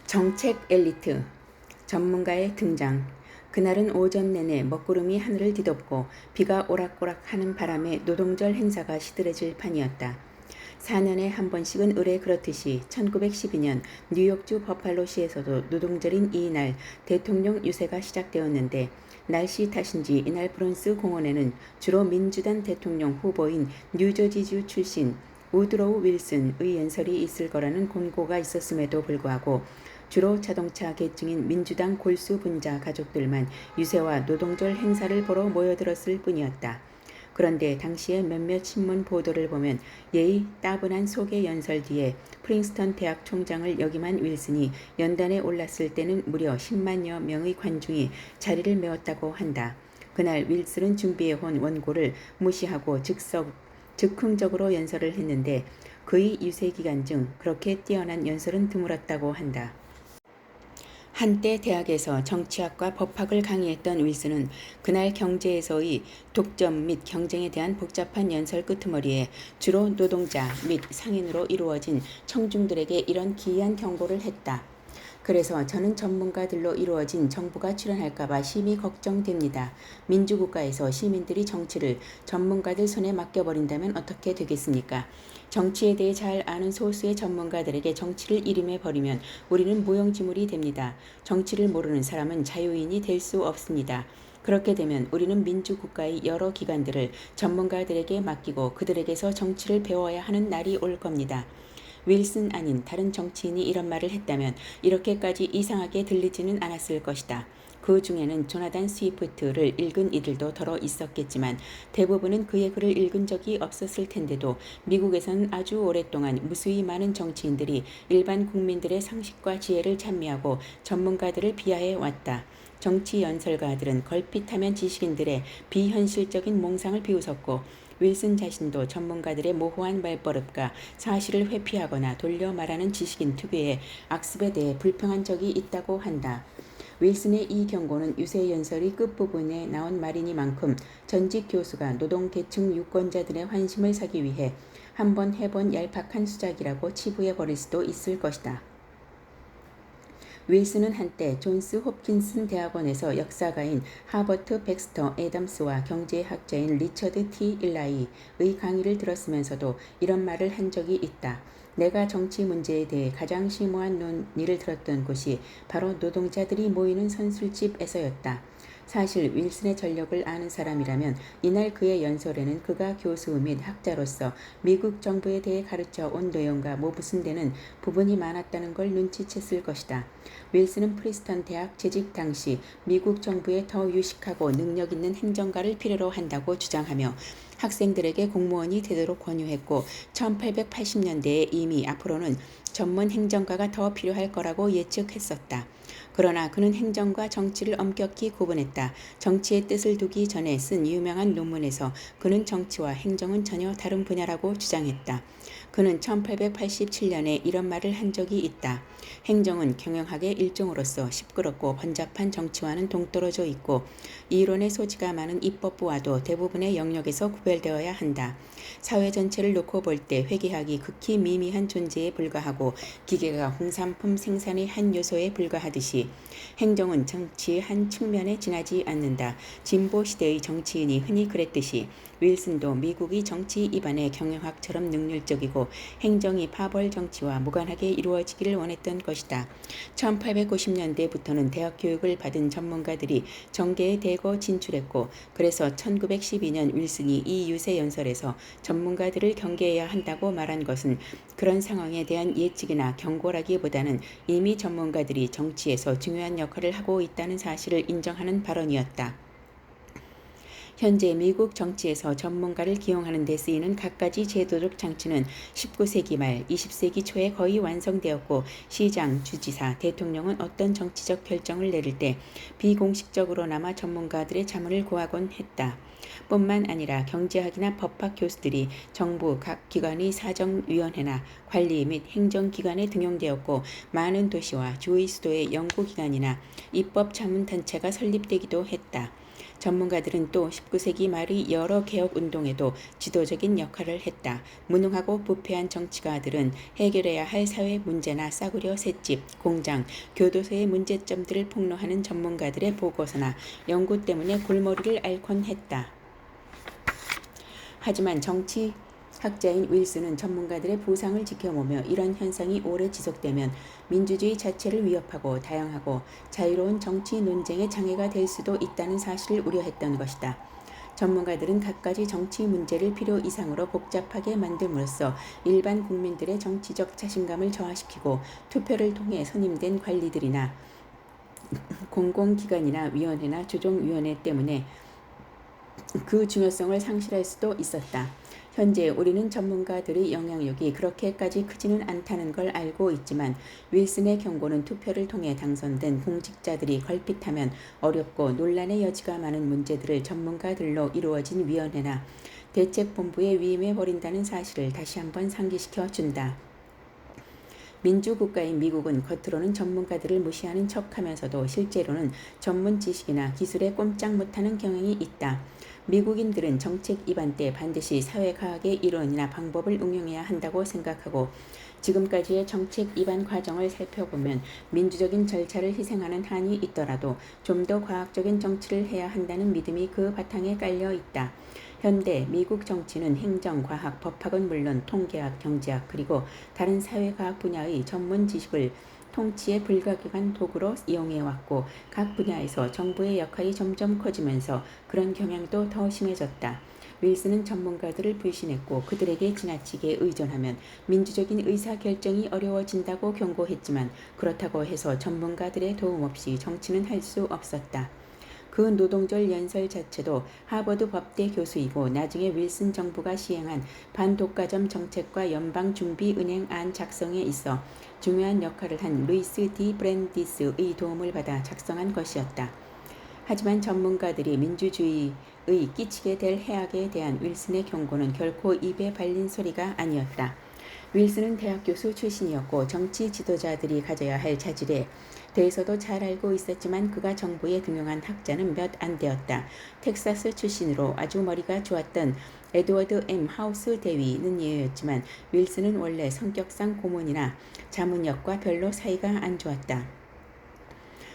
정책 엘리트 전문가의 등장. 그날은 오전 내내 먹구름이 하늘을 뒤덮고 비가 오락오락하는 바람에 노동절 행사가 시들해질 판이었다. 4년에 한 번씩은 의례 그렇듯이 1912년 뉴욕주 버팔로시에서도 노동절인 이날 대통령 유세가 시작되었는데 날씨 탓인지 이날 브론스 공원에는 주로 민주당 대통령 후보인 뉴저지주 출신 우드로우 윌슨의 연설이 있을 거라는 권고가 있었음에도 불구하고 주로 자동차 계층인 민주당 골수 분자 가족들만 유세와 노동절 행사를 보러 모여들었을 뿐이었다. 그런데 당시의 몇몇 신문 보도를 보면 예의 따분한 소개 연설 뒤에 프린스턴 대학 총장을 역임한 윌슨이 연단에 올랐을 때는 무려 10만여 명의 관중이 자리를 메웠다고 한다. 그날 윌슨은 준비해온 원고를 무시하고 즉흥적으로 연설을 했는데 그의 유세 기간 중 그렇게 뛰어난 연설은 드물었다고 한다. 한때 대학에서 정치학과 법학을 강의했던 윌슨은 그날 경제에서의 독점 및 경쟁에 대한 복잡한 연설 끄트머리에 주로 노동자 및 상인으로 이루어진 청중들에게 이런 기이한 경고를 했다. 그래서 저는 전문가들로 이루어진 정부가 출현할까봐 심히 걱정됩니다. 민주국가에서 시민들이 정치를 전문가들 손에 맡겨버린다면 어떻게 되겠습니까? 정치에 대해 잘 아는 소수의 전문가들에게 정치를 일임해 버리면 우리는 무용지물이 됩니다. 정치를 모르는 사람은 자유인이 될 수 없습니다. 그렇게 되면 우리는 민주국가의 여러 기관들을 전문가들에게 맡기고 그들에게서 정치를 배워야 하는 날이 올 겁니다. 윌슨 아닌 다른 정치인이 이런 말을 했다면 이렇게까지 이상하게 들리지는 않았을 것이다. 그 중에는 조나단 스위프트를 읽은 이들도 더러 있었겠지만 대부분은 그의 글을 읽은 적이 없었을 텐데도 미국에서는 아주 오랫동안 무수히 많은 정치인들이 일반 국민들의 상식과 지혜를 찬미하고 전문가들을 비하해 왔다. 정치 연설가들은 걸핏하면 지식인들의 비현실적인 몽상을 비웃었고 윌슨 자신도 전문가들의 모호한 말버릇과 사실을 회피하거나 돌려 말하는 지식인 특유의 악습에 대해 불평한 적이 있다고 한다. 윌슨의 이 경고는 유세 연설의 끝부분에 나온 말이니만큼 전직 교수가 노동계층 유권자들의 환심을 사기 위해 한번 해본 얄팍한 수작이라고 치부해 버릴 수도 있을 것이다. 윌슨은 한때 존스 홉킨슨 대학원에서 역사가인 하버트 백스터 애덤스와 경제학자인 리처드 T. 일라이의 강의를 들었으면서도 이런 말을 한 적이 있다. 내가 정치 문제에 대해 가장 심오한 논의를 들었던 곳이 바로 노동자들이 모이는 선술집에서였다. 사실 윌슨의 전력을 아는 사람이라면 이날 그의 연설에는 그가 교수 및 학자로서 미국 정부에 대해 가르쳐 온 내용과 모분되는 부분이 많았다는 걸 눈치챘을 것이다. 윌슨은 프린스턴 대학 재직 당시 미국 정부에 더 유식하고 능력 있는 행정가를 필요로 한다고 주장하며 학생들에게 공무원이 되도록 권유했고 1880년대에 이미 앞으로는 전문 행정가가 더 필요할 거라고 예측했었다. 그러나 그는 행정과 정치를 엄격히 구분했다. 정치의 뜻을 두기 전에 쓴 유명한 논문에서 그는 정치와 행정은 전혀 다른 분야라고 주장했다. 그는 1887년에 이런 말을 한 적이 있다. 행정은 경영학의 일종으로서 시끄럽고 번잡한 정치와는 동떨어져 있고 이론의 소지가 많은 입법부와도 대부분의 영역에서 구별되어야 한다. 사회 전체를 놓고 볼 때 회계학이 극히 미미한 존재에 불과하고 기계가 홍산품 생산의 한 요소에 불과하듯이 행정은 정치의 한 측면에 지나지 않는다. 진보 시대의 정치인이 흔히 그랬듯이 윌슨도 미국의 정치 입안의 경영학처럼 능률적이고 행정이 파벌 정치와 무관하게 이루어지기를 원했던 것이다. 1890년대부터는 대학 교육을 받은 전문가들이 정계에 대거 진출했고 그래서 1912년 윌슨이 이 유세 연설에서 전문가들을 경계해야 한다고 말한 것은 그런 상황에 대한 예측이나 경고라기보다는 이미 전문가들이 정치에서 중요한 역할을 하고 있다는 사실을 인정하는 발언이었다. 현재 미국 정치에서 전문가를 기용하는 데 쓰이는 갖가지 제도적 장치는 19세기 말 20세기 초에 거의 완성되었고 시장, 주지사, 대통령은 어떤 정치적 결정을 내릴 때 비공식적으로나마 전문가들의 자문을 구하곤 했다. 뿐만 아니라 경제학이나 법학 교수들이 정부 각 기관의 사정위원회나 관리 및 행정기관에 등용되었고 많은 도시와 주의 수도의 연구기관이나 입법자문단체가 설립되기도 했다. 전문가들은 또 19세기 말의 여러 개혁 운동에도 지도적인 역할을 했다. 무능하고 부패한 정치가들은 해결해야 할 사회 문제나 싸구려 셋집, 공장, 교도소의 문제점들을 폭로하는 전문가들의 보고서나 연구 때문에 골머리를 앓곤 했다. 하지만 정치학자인 윌슨은 전문가들의 보상을 지켜보며 이런 현상이 오래 지속되면 민주주의 자체를 위협하고 다양하고 자유로운 정치 논쟁의 장애가 될 수도 있다는 사실을 우려했던 것이다. 전문가들은 갖가지 정치 문제를 필요 이상으로 복잡하게 만듦으로써 일반 국민들의 정치적 자신감을 저하시키고 투표를 통해 선임된 관리들이나 공공기관이나 위원회나 조정위원회 때문에 그 중요성을 상실할 수도 있었다. 현재 우리는 전문가들의 영향력이 그렇게까지 크지는 않다는 걸 알고 있지만 윌슨의 경고는 투표를 통해 당선된 공직자들이 걸핏하면 어렵고 논란의 여지가 많은 문제들을 전문가들로 이루어진 위원회나 대책본부에 위임해버린다는 사실을 다시 한번 상기시켜 준다. 민주국가인 미국은 겉으로는 전문가들을 무시하는 척하면서도 실제로는 전문 지식이나 기술에 꼼짝 못하는 경향이 있다. 미국인들은 정책 입안 때 반드시 사회과학의 이론이나 방법을 응용해야 한다고 생각하고 지금까지의 정책 입안 과정을 살펴보면 민주적인 절차를 희생하는 한이 있더라도 좀 더 과학적인 정치를 해야 한다는 믿음이 그 바탕에 깔려 있다. 현대 미국 정치는 행정, 과학, 법학은 물론 통계학, 경제학 그리고 다른 사회과학 분야의 전문 지식을 통치에 불가결한 도구로 이용해왔고 각 분야에서 정부의 역할이 점점 커지면서 그런 경향도 더 심해졌다. 윌슨은 전문가들을 불신했고 그들에게 지나치게 의존하면 민주적인 의사결정이 어려워진다고 경고했지만 그렇다고 해서 전문가들의 도움 없이 정치는 할 수 없었다. 그 노동절 연설 자체도 하버드 법대 교수이고 나중에 윌슨 정부가 시행한 반독과점 정책과 연방준비은행 안 작성에 있어 중요한 역할을 한 루이스 디 브랜디스의 도움을 받아 작성한 것이었다. 하지만 전문가들이 민주주의의 끼치게 될 해악에 대한 윌슨의 경고는 결코 입에 발린 소리가 아니었다. 윌슨은 대학 교수 출신이었고 정치 지도자들이 가져야 할 자질에 대해서도 잘 알고 있었지만 그가 정부에 등용한 학자는 몇 안 되었다. 텍사스 출신으로 아주 머리가 좋았던 에드워드 M. 하우스 대위는 예외였지만 윌슨은 원래 성격상 고문이나 자문역과 별로 사이가 안 좋았다.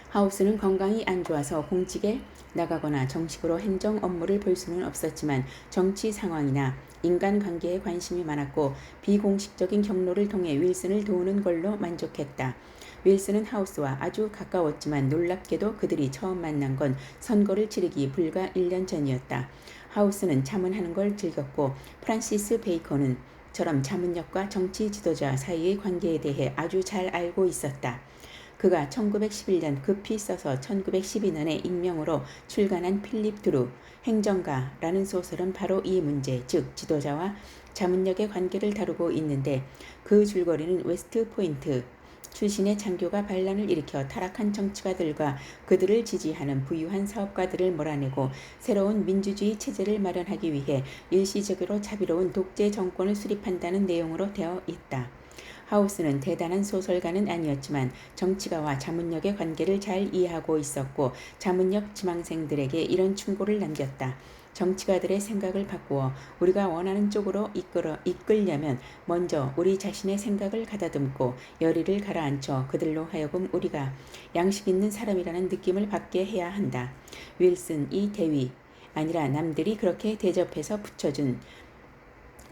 하우스는 건강이 안 좋아서 공직에 나가거나 정식으로 행정 업무를 볼 수는 없었지만 정치 상황이나 인간관계에 관심이 많았고 비공식적인 경로를 통해 윌슨을 도우는 걸로 만족했다. 윌슨은 하우스와 아주 가까웠지만 놀랍게도 그들이 처음 만난 건 선거를 치르기 불과 1년 전이었다. 하우스는 자문하는 걸 즐겼고 프란시스 베이컨은 처럼 자문역과 정치 지도자 사이의 관계에 대해 아주 잘 알고 있었다. 그가 1911년 급히 써서 1912년에 익명으로 출간한 필립 드루 행정가라는 소설은 바로 이 문제, 즉 지도자와 자문역의 관계를 다루고 있는데 그 줄거리는 웨스트 포인트 출신의 장교가 반란을 일으켜 타락한 정치가들과 그들을 지지하는 부유한 사업가들을 몰아내고 새로운 민주주의 체제를 마련하기 위해 일시적으로 자비로운 독재 정권을 수립한다는 내용으로 되어 있다. 하우스는 대단한 소설가는 아니었지만 정치가와 자문역의 관계를 잘 이해하고 있었고 자문역 지망생들에게 이런 충고를 남겼다. 정치가들의 생각을 바꾸어 우리가 원하는 쪽으로 이끌려면 먼저 우리 자신의 생각을 가다듬고 열의를 가라앉혀 그들로 하여금 우리가 양식 있는 사람이라는 느낌을 받게 해야 한다. 윌슨 이 대위 아니라 남들이 그렇게 대접해서 붙여준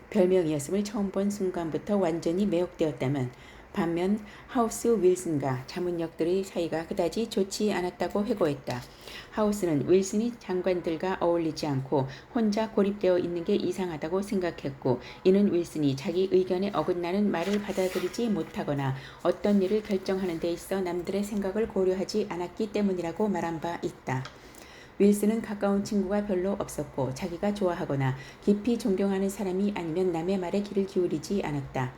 별명이었음을 처음 본 순간부터 완전히 매혹되었다면 반면 하우스 윌슨과 자문역들의 사이가 그다지 좋지 않았다고 회고했다. 하우스는 윌슨이 장관들과 어울리지 않고 혼자 고립되어 있는 게 이상하다고 생각했고 이는 윌슨이 자기 의견에 어긋나는 말을 받아들이지 못하거나 어떤 일을 결정하는 데 있어 남들의 생각을 고려하지 않았기 때문이라고 말한 바 있다. 윌슨은 가까운 친구가 별로 없었고 자기가 좋아하거나 깊이 존경하는 사람이 아니면 남의 말에 귀를 기울이지 않았다.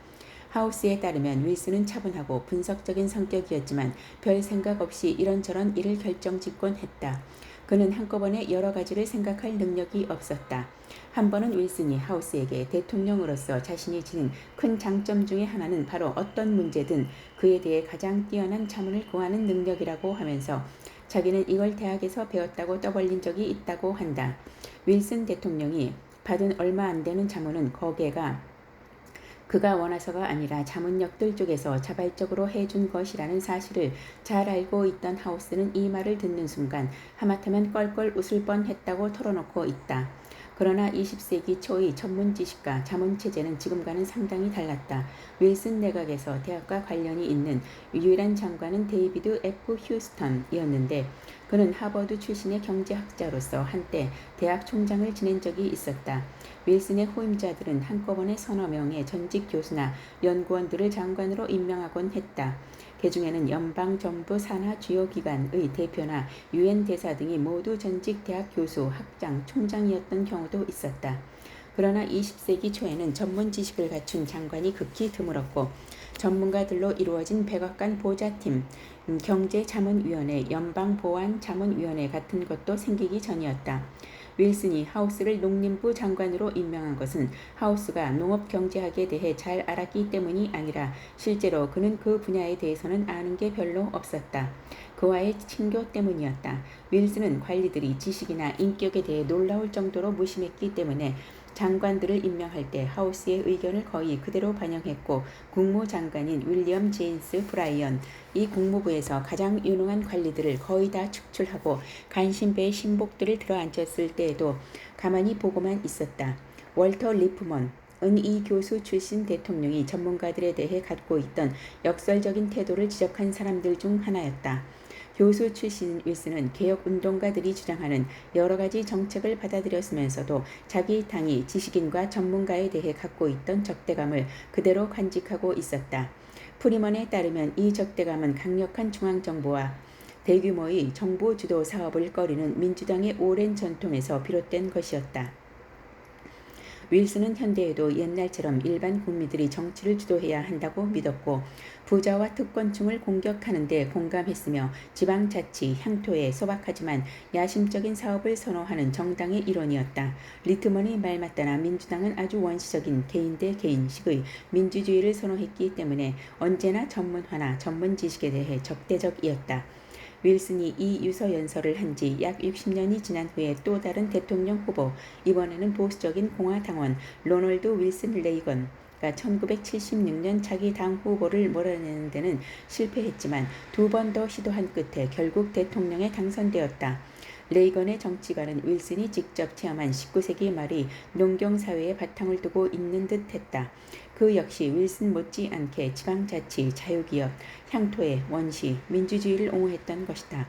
하우스에 따르면 윌슨은 차분하고 분석적인 성격이었지만 별 생각 없이 이런저런 일을 결정짓곤 했다. 그는 한꺼번에 여러 가지를 생각할 능력이 없었다. 한 번은 윌슨이 하우스에게 대통령으로서 자신이 지닌 큰 장점 중에 하나는 바로 어떤 문제든 그에 대해 가장 뛰어난 자문을 구하는 능력이라고 하면서 자기는 이걸 대학에서 배웠다고 떠벌린 적이 있다고 한다. 윌슨 대통령이 받은 얼마 안 되는 자문은 거기가 그가 원해서가 아니라 자문역들 쪽에서 자발적으로 해준 것이라는 사실을 잘 알고 있던 하우스는 이 말을 듣는 순간 하마터면 껄껄 웃을 뻔했다고 털어놓고 있다. 그러나 20세기 초의 전문 지식과 자문 체제는 지금과는 상당히 달랐다. 윌슨 내각에서 대학과 관련이 있는 유일한 장관은 데이비드 F. 휴스턴이었는데 그는 하버드 출신의 경제학자로서 한때 대학 총장을 지낸 적이 있었다. 윌슨의 후임자들은 한꺼번에 서너 명의 전직 교수나 연구원들을 장관으로 임명하곤 했다. 그 중에는 연방정부 산하 주요 기관의 대표나 유엔 대사 등이 모두 전직 대학 교수, 학장, 총장이었던 경우도 있었다. 그러나 20세기 초에는 전문 지식을 갖춘 장관이 극히 드물었고 전문가들로 이루어진 백악관 보좌팀, 경제자문위원회, 연방보안자문위원회 같은 것도 생기기 전이었다. 윌슨이 하우스를 농림부 장관으로 임명한 것은 하우스가 농업경제학에 대해 잘 알았기 때문이 아니라 실제로 그는 그 분야에 대해서는 아는 게 별로 없었다. 그와의 친교 때문이었다. 윌슨은 관리들이 지식이나 인격에 대해 놀라울 정도로 무심했기 때문에 장관들을 임명할 때 하우스의 의견을 거의 그대로 반영했고 국무장관인 윌리엄 제임스 브라이언, 이 국무부에서 가장 유능한 관리들을 거의 다 축출하고 간신배의 신복들을 들어앉혔을 때에도 가만히 보고만 있었다. 월터 리프먼 이 교수 출신 대통령이 전문가들에 대해 갖고 있던 역설적인 태도를 지적한 사람들 중 하나였다. 교수 출신 윌슨은 개혁운동가들이 주장하는 여러 가지 정책을 받아들였으면서도 자기 당이 지식인과 전문가에 대해 갖고 있던 적대감을 그대로 간직하고 있었다. 프리먼에 따르면 이 적대감은 강력한 중앙정부와 대규모의 정부 주도 사업을 꺼리는 민주당의 오랜 전통에서 비롯된 것이었다. 윌슨은 현대에도 옛날처럼 일반 국민들이 정치를 주도해야 한다고 믿었고 부자와 특권층을 공격하는 데 공감했으며 지방자치, 향토에 소박하지만 야심적인 사업을 선호하는 정당의 일원이었다. 리트먼의 말 맞다나 민주당은 아주 원시적인 개인 대 개인식의 민주주의를 선호했기 때문에 언제나 전문화나 전문 지식에 대해 적대적이었다. 윌슨이 이 유서 연설을 한 지 약 60년이 지난 후에 또 다른 대통령 후보, 이번에는 보수적인 공화당원 로널드 윌슨 레이건가 1976년 자기 당 후보를 몰아내는 데는 실패했지만 두 번 더 시도한 끝에 결국 대통령에 당선되었다. 레이건의 정치관은 윌슨이 직접 체험한 19세기 말이 농경사회에 바탕을 두고 있는 듯 했다. 그 역시 윌슨 못지않게 지방자치, 자유기업, 향토의 원시, 민주주의를 옹호했던 것이다.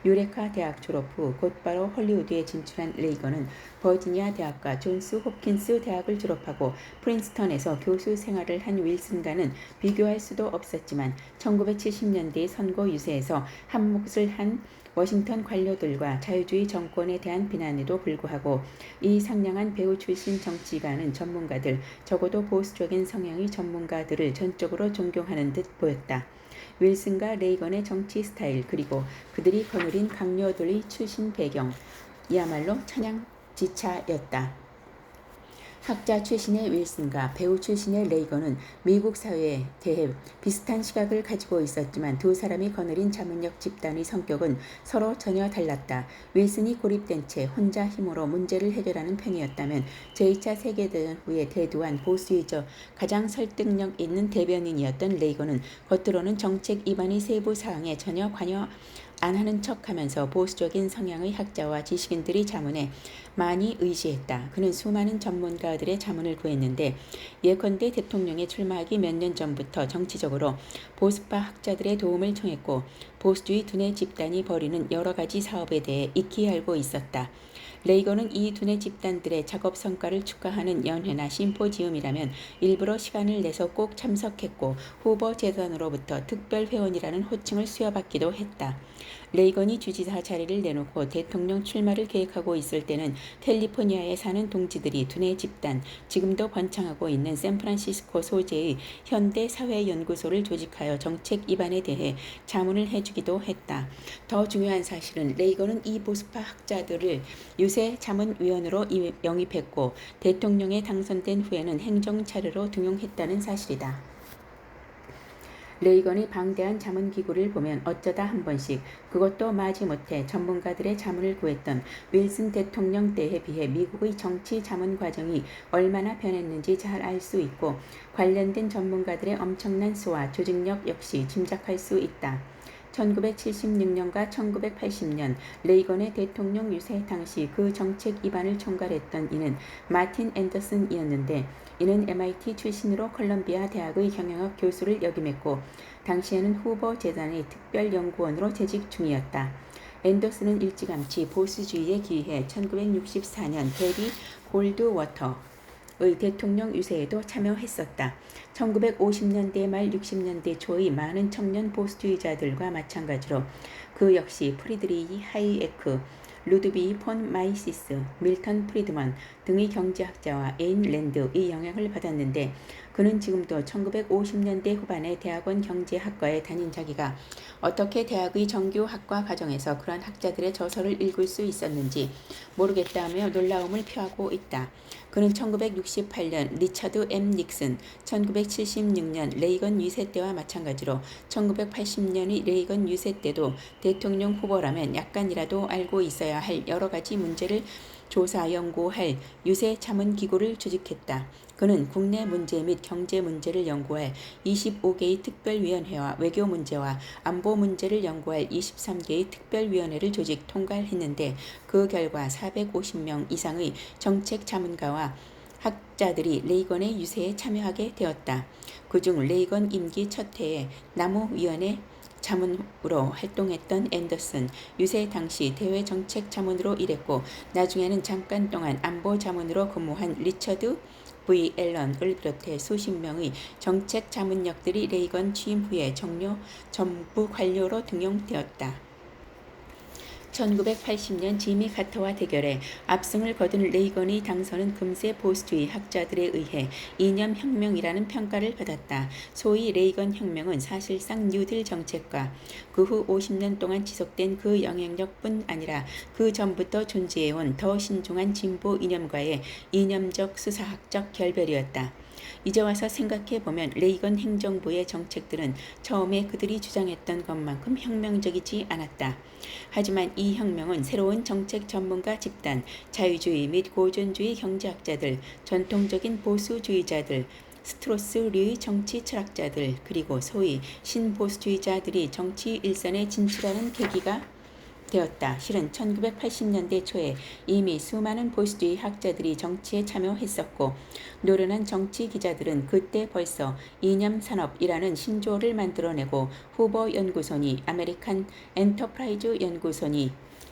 유레카 대학 졸업 후 곧바로 헐리우드에 진출한 레이건은 버지니아 대학과 존스 홉킨스 대학을 졸업하고 프린스턴에서 교수 생활을 한 윌슨과는 비교할 수도 없었지만 1970년대 선거 유세에서 한몫을 한 워싱턴 관료들과 자유주의 정권에 대한 비난에도 불구하고 이 상냥한 배우 출신 정치가는 전문가들, 적어도 보수적인 성향의 전문가들을 전적으로 존경하는 듯 보였다. 윌슨과 레이건의 정치 스타일 그리고 그들이 거느린 강요들의 출신 배경, 이야말로 천양지차였다. 학자 출신의 윌슨과 배우 출신의 레이건은 미국 사회에 대해 비슷한 시각을 가지고 있었지만 두 사람이 거느린 자문력 집단의 성격은 서로 전혀 달랐다. 윌슨이 고립된 채 혼자 힘으로 문제를 해결하는 편이었다면 제2차 세계대전 후에 대두한 보수의적 가장 설득력 있는 대변인이었던 레이건은 겉으로는 정책 입안의 세부 사항에 전혀 관여 안 하는 척하면서 보수적인 성향의 학자와 지식인들이 자문에 많이 의지했다. 그는 수많은 전문가들의 자문을 구했는데 예컨대 대통령에 출마하기 몇 년 전부터 정치적으로 보수파 학자들의 도움을 청했고 보수주의 두뇌 집단이 벌이는 여러 가지 사업에 대해 익히 알고 있었다. 레이건은 이 두뇌 집단들의 작업 성과를 축하하는 연회나 심포지움이라면 일부러 시간을 내서 꼭 참석했고 후보 재단으로부터 특별 회원이라는 호칭을 수여받기도 했다. 레이건이 주지사 자리를 내놓고 대통령 출마를 계획하고 있을 때는 캘리포니아에 사는 동지들이 두뇌 집단, 지금도 번창하고 있는 샌프란시스코 소재의 현대사회연구소를 조직하여 정책 입안에 대해 자문을 해주기도 했다. 더 중요한 사실은 레이건은 이 보수파 학자들을 유세 자문위원으로 영입했고 대통령에 당선된 후에는 행정차례로 등용했다는 사실이다. 레이건의 방대한 자문기구를 보면 어쩌다 한 번씩, 그것도 마지못해 전문가들의 자문을 구했던 윌슨 대통령 때에 비해 미국의 정치 자문 과정이 얼마나 변했는지 잘 알 수 있고, 관련된 전문가들의 엄청난 수와 조직력 역시 짐작할 수 있다. 1976년과 1980년 레이건의 대통령 유세 당시 그 정책 입안을 총괄했던 이는 마틴 앤더슨이었는데, 이는 MIT 출신으로 컬럼비아 대학의 경영학 교수를 역임했고 당시에는 후보 재단의 특별연구원으로 재직 중이었다. 앤더슨은 일찌감치 보수주의에 기이해 1964년 데비 골드워터의 대통령 유세에도 참여했었다. 1950년대 말 60년대 초의 많은 청년 보수주의자들과 마찬가지로 그 역시 프리드리히 하이에크, 루드비히 폰 마이시스, 밀턴 프리드먼 등의 경제학자와 에인 랜드의 영향을 받았는데, 그는 지금도 1950년대 후반에 대학원 경제학과에 다닌 자기가 어떻게 대학의 정규 학과 과정에서 그런 학자들의 저서를 읽을 수 있었는지 모르겠다며 놀라움을 표하고 있다. 그는 1968년 리처드 M. 닉슨, 1976년 레이건 유세 때와 마찬가지로 1980년의 레이건 유세 때도 대통령 후보라면 약간이라도 알고 있어야 할 여러 가지 문제를 조사 연구할 유세 자문기구를 조직했다. 그는 국내 문제 및 경제 문제를 연구할 25개의 특별위원회와 외교 문제와 안보 문제를 연구할 23개의 특별위원회를 조직 통과했는데, 그 결과 450명 이상의 정책 자문가와 학자들이 레이건의 유세에 참여하게 되었다. 그중 레이건 임기 첫 해에 나무위원회 자문으로 활동했던 앤더슨, 유세 당시 대외 정책 자문으로 일했고 나중에는 잠깐 동안 안보 자문으로 근무한 리처드 V. 앨런을 비롯해 수십 명의 정책 자문역들이 레이건 취임 후에 전부 관료로 등용되었다. 1980년 지미 카터와 대결에 압승을 거둔 레이건의 당선은 금세 보수주의 학자들에 의해 이념혁명이라는 평가를 받았다. 소위 레이건 혁명은 사실상 뉴딜 정책과 그 후 50년 동안 지속된 그 영향력뿐 아니라 그 전부터 존재해온 더 신중한 진보 이념과의 이념적 수사학적 결별이었다. 이제 와서 생각해보면 레이건 행정부의 정책들은 처음에 그들이 주장했던 것만큼 혁명적이지 않았다. 하지만 이 혁명은 새로운 정책 전문가 집단, 자유주의 및 고전주의 경제학자들, 전통적인 보수주의자들, 스트로스류의 정치 철학자들, 그리고 소위 신보수주의자들이 정치 일선에 진출하는 계기가 되었다. 실은 1980년대 초에 이미 수많은 보수주의 학자들이 정치에 참여했었고, 노련한 정치 기자들은 그때 벌써 이념산업이라는 신조어를 만들어내고 후보 연구소니, 아메리칸 엔터프라이즈 연구소니,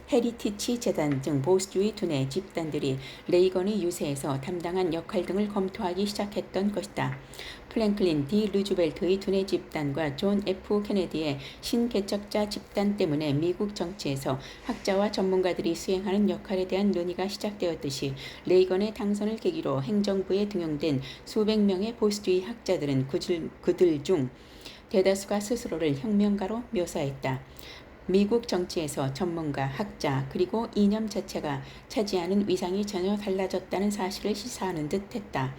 헤리티치 재단 등 보수주의 두뇌 집단들이 레이건의 유세에서 담당한 역할 등을 검토하기 시작했던 것이다. 플랭클린 D. 루즈벨트의 두뇌 집단과 존 F. 케네디의 신개척자 집단 때문에 미국 정치에서 학자와 전문가들이 수행하는 역할에 대한 논의가 시작되었듯이, 레이건의 당선을 계기로 행정부에 등용된 수백 명의 보수주의 학자들은 그들 중 대다수가 스스로를 혁명가로 묘사했다. 미국 정치에서 전문가, 학자, 그리고 이념 자체가 차지하는 위상이 전혀 달라졌다는 사실을 시사하는 듯 했다.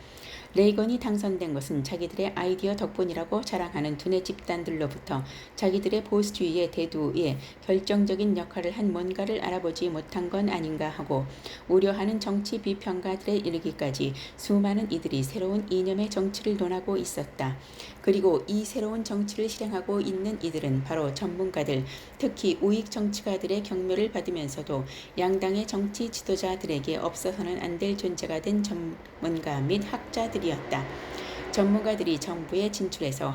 레이건이 당선된 것은 자기들의 아이디어 덕분이라고 자랑하는 두뇌 집단들로부터 자기들의 보수주의의 대두에 결정적인 역할을 한 뭔가를 알아보지 못한 건 아닌가 하고 우려하는 정치 비평가들에 이르기까지 수많은 이들이 새로운 이념의 정치를 논하고 있었다. 그리고 이 새로운 정치를 실행하고 있는 이들은 바로 전문가들, 특히 우익 정치가들의 격려를 받으면서도 양당의 정치 지도자들에게 없어서는 안 될 존재가 된 전문가 및 학자들이었다. 전문가들이 정부에 진출해서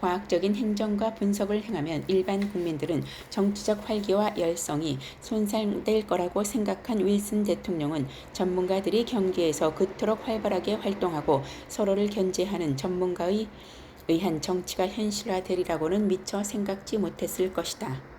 과학적인 행정과 분석을 행하면 일반 국민들은 정치적 활기와 열성이 손상될 거라고 생각한 윌슨 대통령은 전문가들이 경계에서 그토록 활발하게 활동하고 서로를 견제하는 전문가의 의한 정치가 현실화되리라고는 미처 생각지 못했을 것이다.